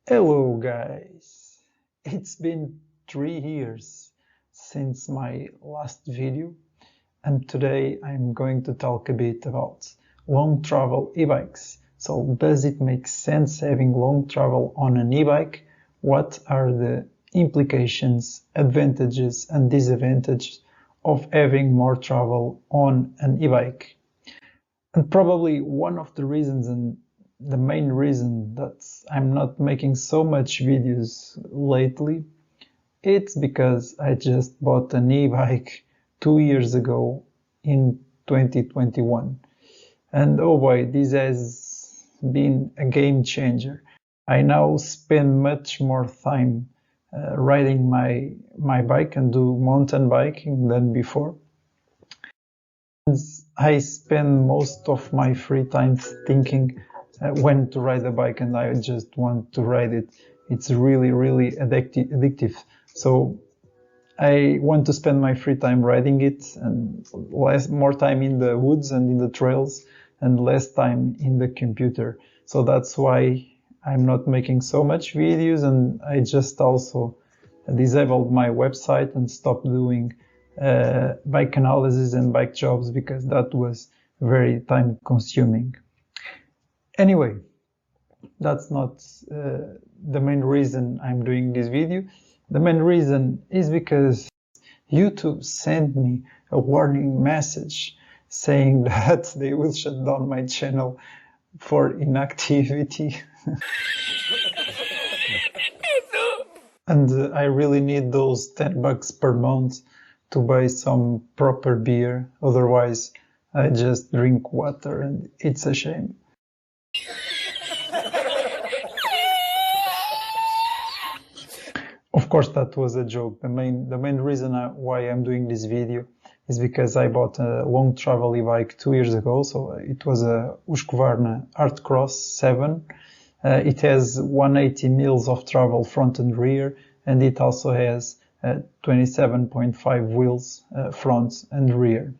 Hello guys, it's been 3 years since my last video, and today I'm going to talk a bit about long travel e-bikes. So does it make sense having long travel on an e-bike? What are the implications, advantages and disadvantages of having more travel on an e-bike? And probably one of the reasons and the main reason that I'm not making so much videos lately, it's because I just bought an e-bike 2 years ago in 2021. And oh boy, this has been a game changer. I now spend much more time riding my bike and do mountain biking than before. I spend most of my free time thinking when to ride a bike, and I just want to ride it. It's really, really addictive. So I want to spend my free time riding it, and more time in the woods and in the trails, and less time in the computer. So that's why I'm not making so much videos, and I just also disabled my website and stopped doing bike analysis and bike jobs because that was very time consuming. Anyway, that's not the main reason I'm doing this video. The main reason is because YouTube sent me a warning message saying that they will shut down my channel for inactivity. And I really need those 10 bucks per month to buy some proper beer. Otherwise, I just drink water, and it's a shame. Of course, that was a joke. The main reason why I'm doing this video is because I bought a long travel e-bike 2 years ago. So it was a Husqvarna Art Cross 7. It has 180 mils of travel front and rear, and it also has 27.5 wheels front and rear.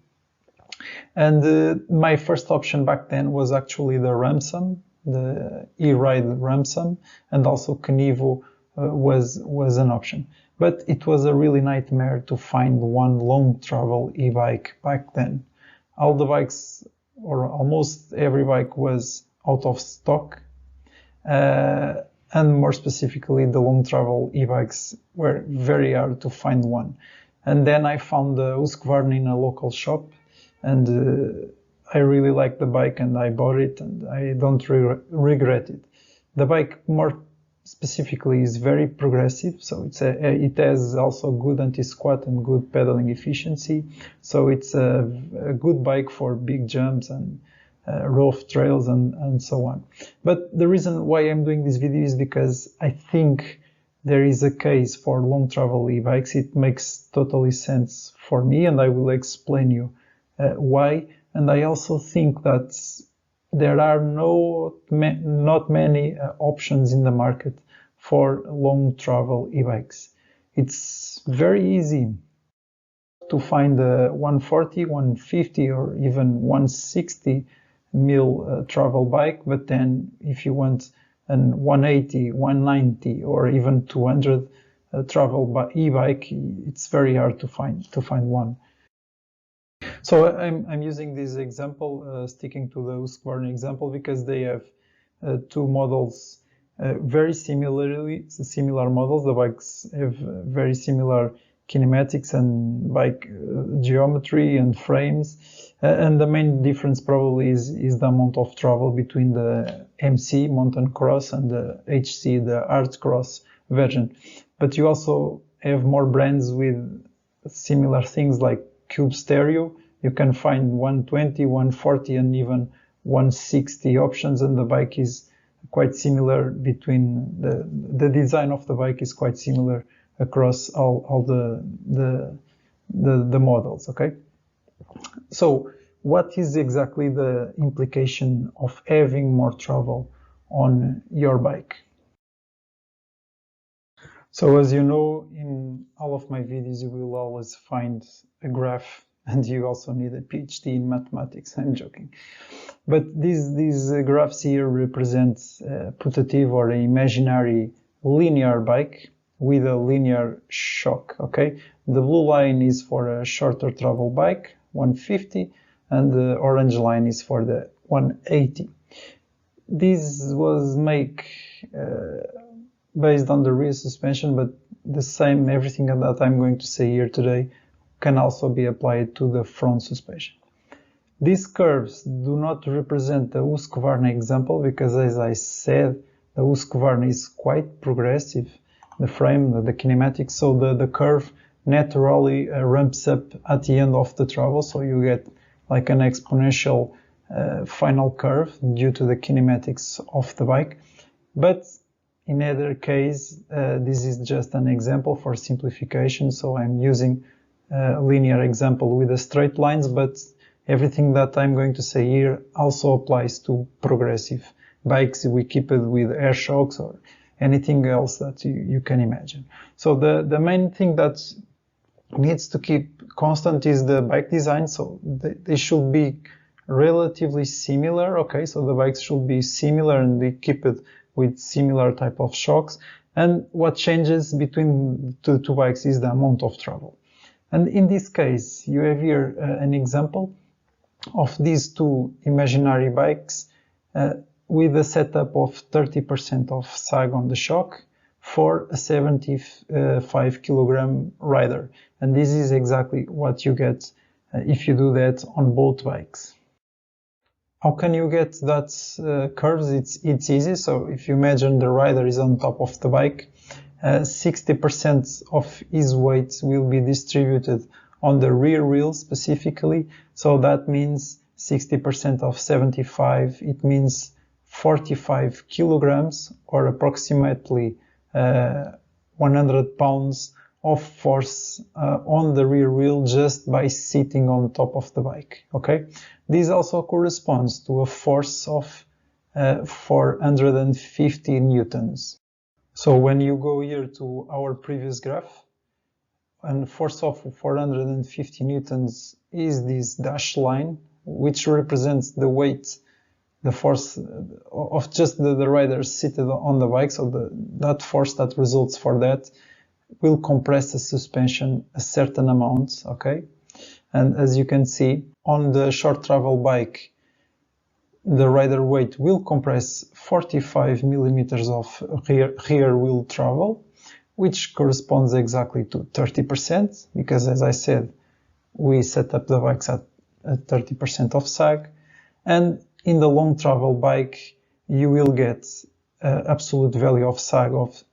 And my first option back then was actually the Ramsam, the e-ride Ramsam, and also Kenevo was an option. But it was a really nightmare to find one long travel e-bike back then. All the bikes, or almost every bike, was out of stock. And more specifically, the long travel e-bikes were very hard to find one. And then I found the Husqvarna in a local shop, and I really liked the bike, and I bought it, and I don't regret it. The bike, more specifically, is very progressive, so it has also good anti-squat and good pedaling efficiency. So it's a good bike for big jumps and rough trails and so on. But the reason why I'm doing this video is because I think there is a case for long travel e-bikes. It makes totally sense for me, and I will explain you why. And I also think that there are not many options in the market for long travel e-bikes. It's very easy to find a 140, 150 or even 160 mil travel bike, but then if you want an 180, 190 or even 200 travel e-bike, it's very hard to find one. So I'm using this example, sticking to the Husqvarna example, because they have two models, very similar models. The bikes have very similar kinematics and bike geometry and frames, and the main difference probably is the amount of travel between the MC mountain cross and the HC, the Art Cross version. But you also have more brands with similar things like Cube Stereo. You can find 120, 140 and even 160 options, and the bike is quite similar between the design of the bike is quite similar across all the models. Okay, so what is exactly the implication of having more travel on your bike? So as you know, in all of my videos you will always find a graph and you also need a PhD in mathematics. I'm joking. But these graphs here represent a putative or an imaginary linear bike with a linear shock, okay? The blue line is for a shorter travel bike, 150, and the orange line is for the 180. This was made based on the rear suspension, but the same, everything that I'm going to say here today can also be applied to the front suspension. These curves do not represent the Husqvarna example because, as I said, the Husqvarna is quite progressive, the frame, the kinematics, so the curve naturally ramps up at the end of the travel, so you get like an exponential final curve due to the kinematics of the bike. But in either case, this is just an example for simplification, so I'm using a linear example with the straight lines, but everything that I'm going to say here also applies to progressive bikes. We keep it with air shocks or anything else that you can imagine. So the main thing that needs to keep constant is the bike design. So they should be relatively similar. Okay, so the bikes should be similar and we keep it with similar type of shocks. And what changes between the two bikes is the amount of travel. And in this case, you have here an example of these two imaginary bikes with a setup of 30% of sag on the shock for a 75 kilogram rider. And this is exactly what you get if you do that on both bikes. How can you get that curves? It's easy. So if you imagine the rider is on top of the bike, 60% of his weight will be distributed on the rear wheel specifically. So that means 60% of 75, it means 45 kilograms or approximately 100 pounds of force on the rear wheel just by sitting on top of the bike. Okay, this also corresponds to a force of 450 newtons. So when you go here to our previous graph, and force of 450 newtons is this dashed line, which represents the weight, the force of just the rider seated on the bike. So that force that results for that will compress the suspension a certain amount, okay? And as you can see, on the short travel bike, the rider weight will compress 45 millimeters of rear wheel travel, which corresponds exactly to 30%, because as I said, we set up the bikes at 30% of sag. And in the long travel bike, you will get absolute value of sag of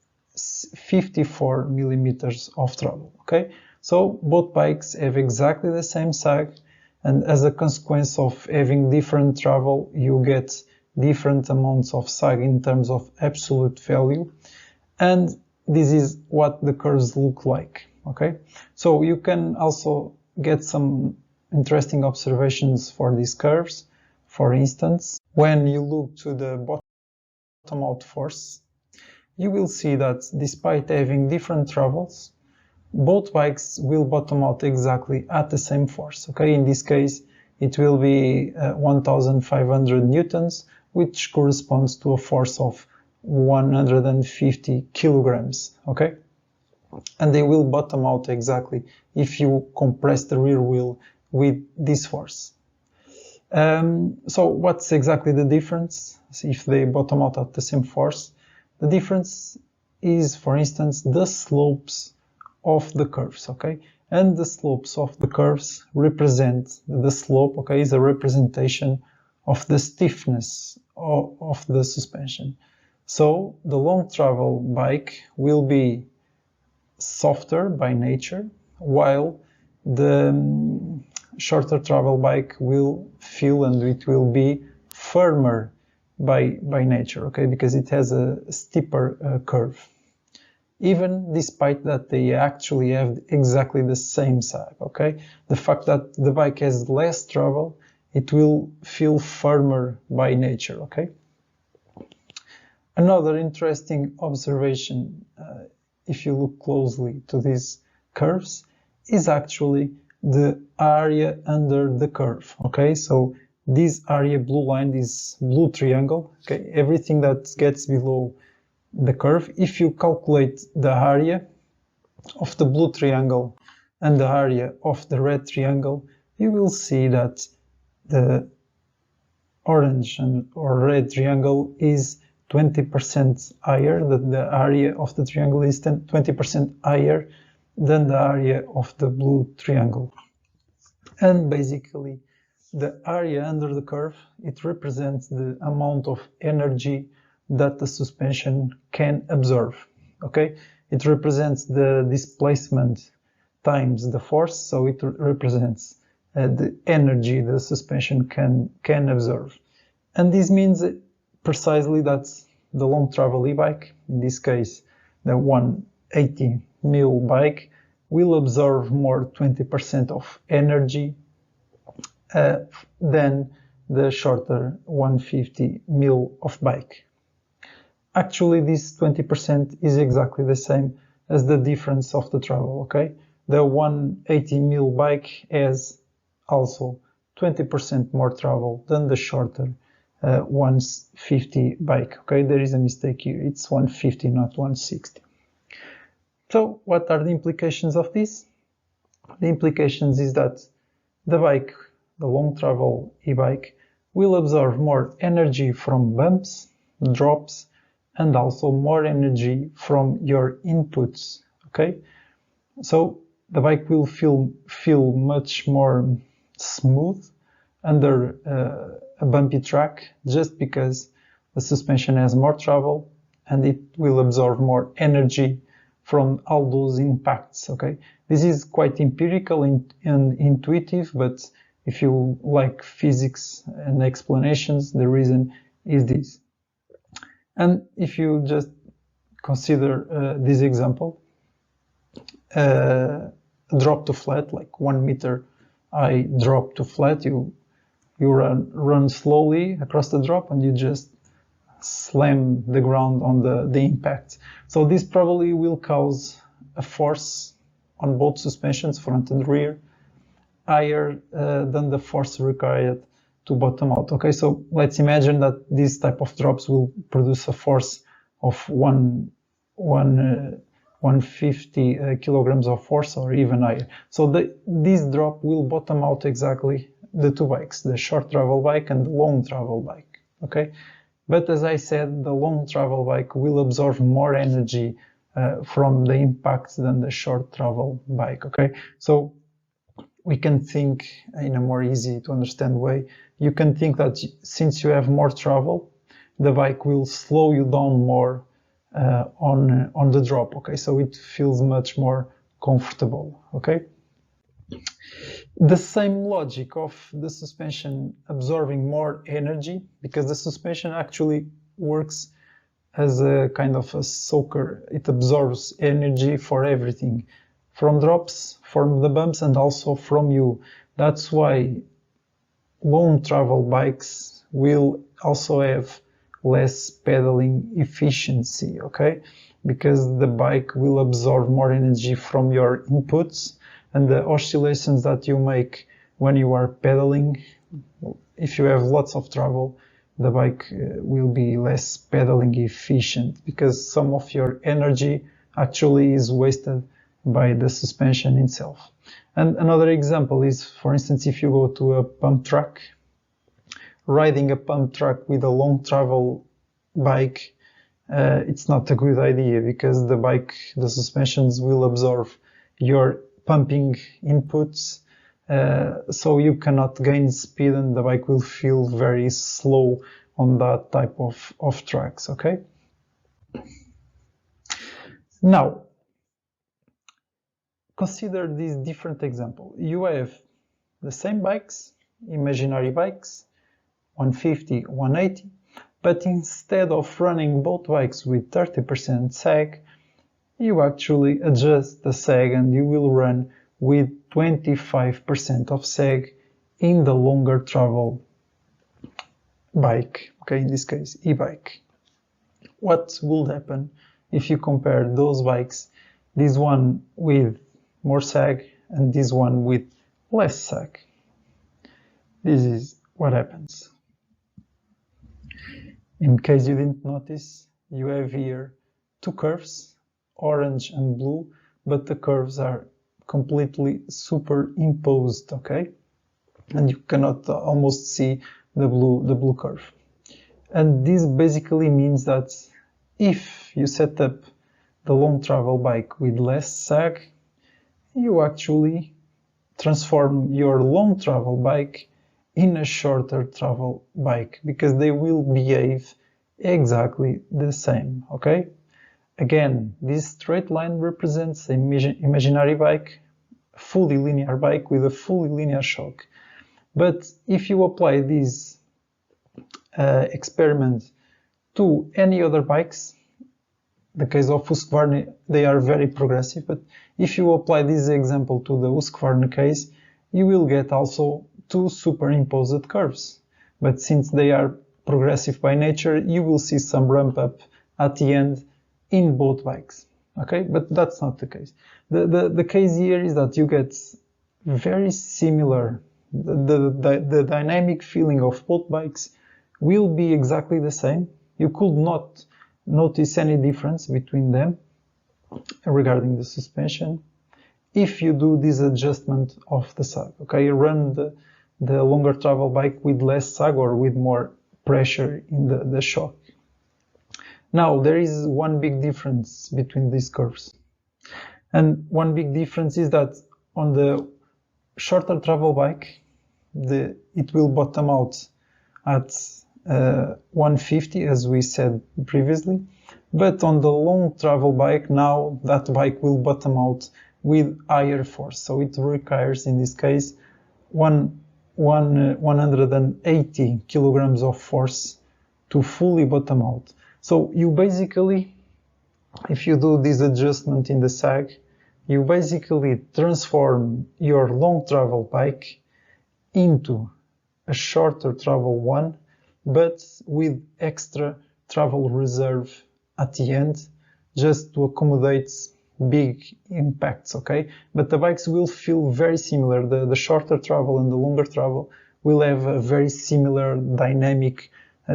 54 millimeters of travel, okay? So both bikes have exactly the same sag, and as a consequence of having different travel, you get different amounts of sag in terms of absolute value. And this is what the curves look like, okay? So you can also get some interesting observations for these curves. For instance, when you look to the bottom out force, you will see that despite having different travels, both bikes will bottom out exactly at the same force, okay? In this case, it will be 1,500 newtons, which corresponds to a force of 150 kilograms, okay? And they will bottom out exactly if you compress the rear wheel with this force. So what's exactly the difference if they bottom out at the same force? The difference is, for instance, the slopes of the curves, okay? And the slopes of the curves represent the slope, okay, is a representation of the stiffness of the suspension. So the long travel bike will be softer by nature, while the shorter travel bike will feel and it will be firmer by nature, okay, because it has a steeper curve. Even despite that they actually have exactly the same sag, okay? The fact that the bike has less travel, it will feel firmer by nature, okay? Another interesting observation, if you look closely to these curves, is actually the area under the curve. Okay, so this area blue line, this blue triangle, okay, everything that gets below the curve, if you calculate the area of the blue triangle and the area of the red triangle, you will see that the orange or red triangle is 20% higher, that the area of the triangle is 20% higher than the area of the blue triangle. And basically, the area under the curve, it represents the amount of energy that the suspension can absorb. Okay, it represents the displacement times the force, so it represents the energy the suspension can absorb. And this means precisely that the long travel e-bike, in this case the 180 mil bike, will absorb more 20% of energy than the shorter 150 mil of bike. Actually, this 20% is exactly the same as the difference of the travel, okay? The 180 mil bike has also 20% more travel than the shorter 150 bike, okay? There is a mistake here. It's 150, not 160. So what are the implications of this? The implications is that the bike, the long travel e-bike, will absorb more energy from bumps, drops, and also more energy from your inputs, okay? So the bike will feel much more smooth under a bumpy track just because the suspension has more travel and it will absorb more energy from all those impacts, okay? This is quite empirical and intuitive, but if you like physics and explanations, the reason is this. And if you just consider this example, drop to flat, like 1 meter high drop to flat, you run slowly across the drop and you just slam the ground on the impact. So this probably will cause a force on both suspensions, front and rear, higher than the force required to bottom out. Okay, so let's imagine that this type of drops will produce a force of 150 kilograms of force or even higher. So this drop will bottom out exactly the two bikes, the short travel bike and the long travel bike. Okay, but as I said, the long travel bike will absorb more energy from the impact than the short travel bike. Okay, so we can think in a more easy to understand way. You can think that since you have more travel, the bike will slow you down more on the drop. Okay, so it feels much more comfortable. Okay, the same logic of the suspension absorbing more energy, because the suspension actually works as a kind of a soaker. It absorbs energy for everything, from drops, from the bumps, and also from you. That's why long travel bikes will also have less pedaling efficiency, okay? Because the bike will absorb more energy from your inputs, and the oscillations that you make when you are pedaling, if you have lots of travel, the bike will be less pedaling efficient because some of your energy actually is wasted by the suspension itself. And another example is, for instance, if you go to a pump track, riding a pump track with a long travel bike, it's not a good idea because the suspensions will absorb your pumping inputs, so you cannot gain speed and the bike will feel very slow on that type of tracks, okay? Now, consider this different example. You have the same bikes, imaginary bikes, 150, 180, but instead of running both bikes with 30% sag, you actually adjust the sag and you will run with 25% of sag in the longer travel bike, okay, in this case, e-bike. What will happen if you compare those bikes, this one with more sag and this one with less sag. This is what happens. In case you didn't notice, you have here two curves, orange and blue, but the curves are completely superimposed, okay? And you cannot almost see the blue curve. And this basically means that if you set up the long travel bike with less sag, you actually transform your long travel bike in a shorter travel bike, because they will behave exactly the same, okay? Again, this straight line represents an imaginary bike, fully linear bike with a fully linear shock. But if you apply this experiment to any other bikes, the case of Husqvarna, they are very progressive, but if you apply this example to the Husqvarna case, you will get also two superimposed curves. But since they are progressive by nature, you will see some ramp up at the end in both bikes. Okay, but that's not the case. The case here is that you get very similar, the dynamic feeling of both bikes will be exactly the same. You could not notice any difference between them regarding the suspension if you do this adjustment of the sag. Okay, run the longer travel bike with less sag or with more pressure in the shock. Now, there is one big difference between these curves. And one big difference is that on the shorter travel bike, it will bottom out at 150, as we said previously. But on the long travel bike, now that bike will bottom out with higher force. So it requires, in this case, 180 kilograms of force to fully bottom out. So you basically, if you do this adjustment in the sag, you basically transform your long travel bike into a shorter travel one, but with extra travel reserve at the end, just to accommodate big impacts, okay? But the bikes will feel very similar. The shorter travel and the longer travel will have a very similar dynamic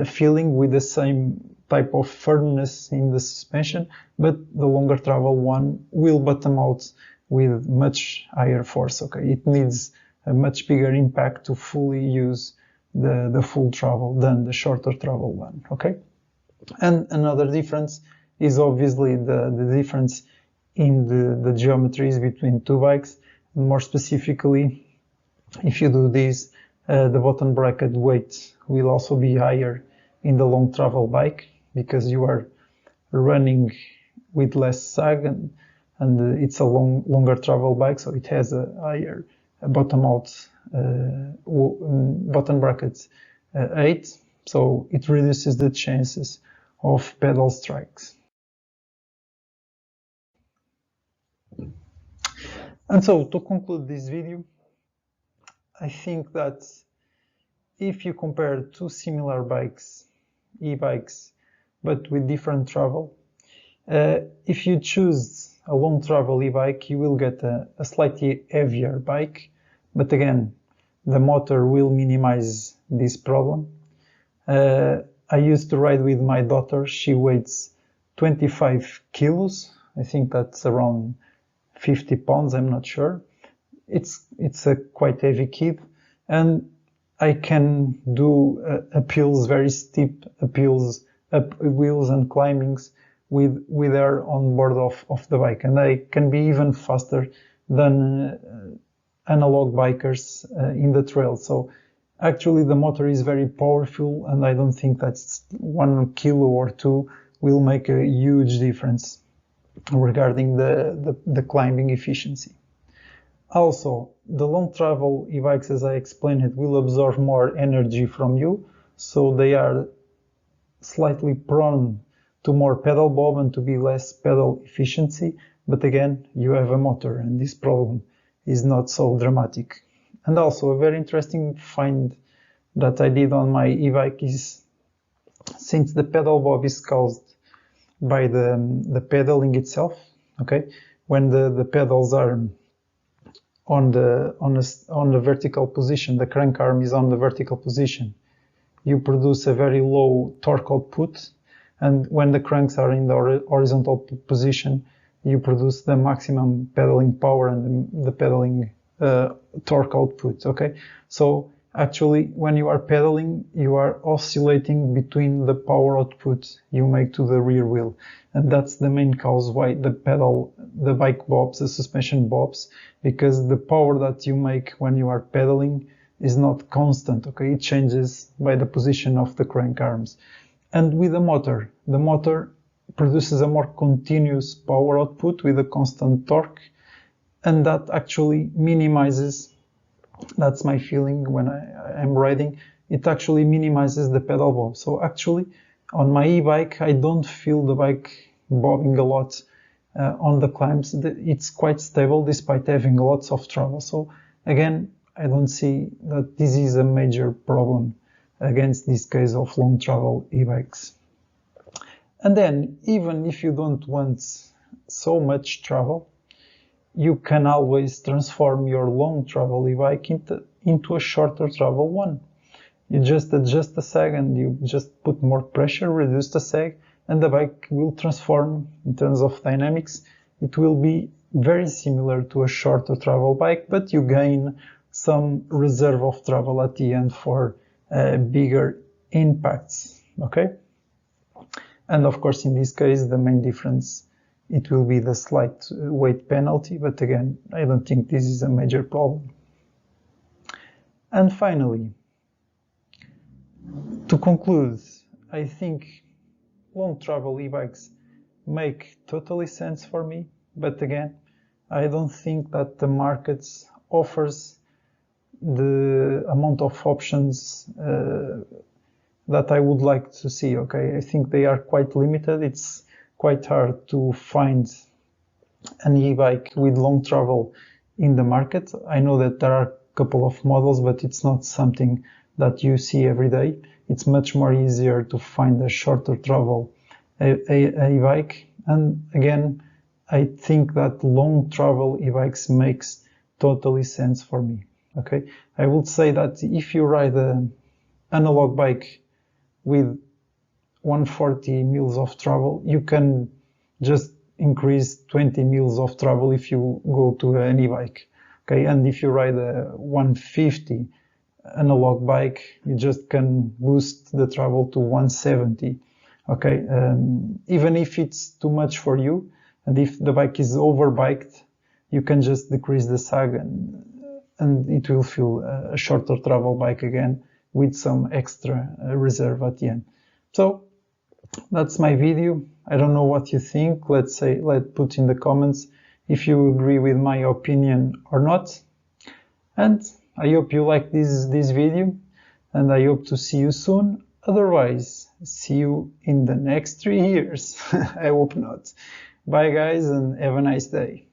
feeling with the same type of firmness in the suspension, but the longer travel one will bottom out with much higher force, okay? It needs a much bigger impact to fully use the full travel than the shorter travel one, okay? And another difference is obviously the difference in the geometries between two bikes. More specifically, if you do this, the bottom bracket weight will also be higher in the long travel bike, because you are running with less sag and it's a longer travel bike, so it has a higher bottom bracket 8, so it reduces the chances of pedal strikes. And so, to conclude this video, I think that if you compare two similar bikes, e-bikes, but with different travel, if you choose a long travel e-bike, you will get a slightly heavier bike, but again, the motor will minimize this problem. I used to ride with my daughter. She weighs 25 kilos. I think that's around 50 pounds, I'm not sure. It's a quite heavy kid, and I can do appeals, very steep appeals, up wheels and climbings with her on board of the bike, and I can be even faster than analog bikers in the trail. So actually the motor is very powerful, and I don't think that 1 kilo or 2 will make a huge difference regarding the climbing efficiency. Also, the long travel e-bikes, as I explained it, will absorb more energy from you, so they are slightly prone to more pedal bob and to be less pedal efficiency. But again, you have a motor, and this problem is not so dramatic. And also, a very interesting find that I did on my e-bike is, since the pedal bob is caused by the pedaling itself, okay, when the pedals are on the vertical position. The crank arm is on the vertical position. You produce a very low torque output, and when the cranks are in the horizontal position, you produce the maximum pedaling power and the pedaling torque output. Okay, so actually, when you are pedaling, you are oscillating between the power output you make to the rear wheel. And that's the main cause why the bike bobs, the suspension bobs, because the power that you make when you are pedaling is not constant, okay? It changes by the position of the crank arms. And with the motor produces a more continuous power output with a constant torque, and that actually minimizes, that's my feeling when I'm riding, it actually minimizes the pedal bob. So actually, on my e-bike, I don't feel the bike bobbing a lot on the climbs. It's quite stable despite having lots of travel. So again, I don't see that this is a major problem against this case of long travel e-bikes. And then, even if you don't want so much travel, you can always transform your long travel e-bike into a shorter travel one. You just adjust the sag and you just put more pressure, reduce the sag, and the bike will transform in terms of dynamics. It will be very similar to a shorter travel bike, but you gain some reserve of travel at the end for bigger impacts, okay? And of course, in this case, the main difference, it will be the slight weight penalty, but again, I don't think this is a major problem. And finally, to conclude, I think long travel e-bikes make totally sense for me, but again, I don't think that the market offers the amount of options that I would like to see, okay? I think they are quite limited. It's quite hard to find an e-bike with long travel in the market. I know that there are a couple of models, but it's not something that you see every day. It's much more easier to find a shorter travel e-bike. And again, I think that long travel e-bikes makes totally sense for me, okay? I would say that if you ride an analog bike with 140 mils of travel, you can just increase 20 mils of travel if you go to an e-bike, okay? And if you ride a 150 analog bike, you just can boost the travel to 170, okay? Even if it's too much for you, and if the bike is overbiked, you can just decrease the sag and it will feel a shorter travel bike again with some extra reserve at the end. So that's my video. I don't know what you think. Let's put in the comments if you agree with my opinion or not. And I hope you like this video, and I hope to see you soon. Otherwise, see you in the next 3 years. I hope not. Bye guys, and have a nice day.